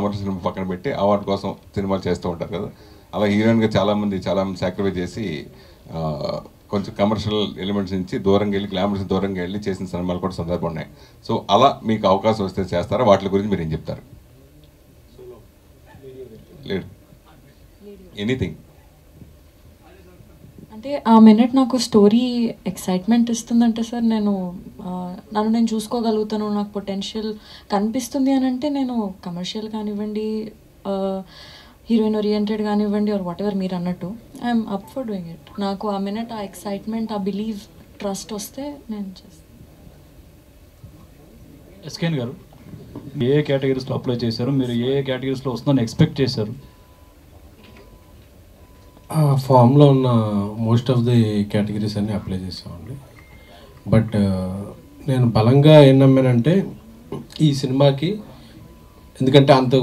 Commercial cinema పక్కన పెట్టి award కోసం సినిమాలు చేస్తూ ఉంటారు కదా. అలా హీరోయిన్గా చాలామంది సాక్రిఫైస్ చేసి కొంచెం కమర్షియల్ ఎలిమెంట్స్ నుంచి దూరంగా వెళ్ళి గ్లామర్స్ దూరంగా వెళ్ళి చేసిన సినిమాలు కూడా సందర్భం ఉన్నాయి. సో అలా మీకు అవకాశం వస్తే చేస్తారా? వాటి గురించి మీరు ఏం చెప్తారు? లేదు, ఎనీథింగ్. అంటే ఆ మినిట్ నాకు స్టోరీ ఎక్సైట్మెంట్ ఇస్తుందంటే సార్ నన్ను నేను చూసుకోగలుగుతాను, నాకు పొటెన్షియల్ కనిపిస్తుంది అని అంటే నేను కమర్షియల్ కానివ్వండి, హీరోయిన్ ఓరియంటెడ్ కానివ్వండి, ఆర్ వాట్ ఎవర్ మీరు అన్నట్టు I'm up for doing it. నాకు ఆ మినిట్ ఆ ఎక్సైట్మెంట్, ఆ బిలీవ్, ట్రస్ట్ వస్తే నేను చేస్తాను. ఎస్కేన్ గారు, ఏ కేటగిరీస్లో అప్లై చేశారు? మీరు ఏ కేటగిరీస్లో వస్తుందని ఎక్స్పెక్ట్ చేశారు? ఫామ్లో ఉన్న మోస్ట్ ఆఫ్ ది కేటగిరీస్ అన్నీ అప్లై చేసామండి. బట్ నేను బలంగా ఏం నమ్మానంటే ఈ సినిమాకి, ఎందుకంటే అంత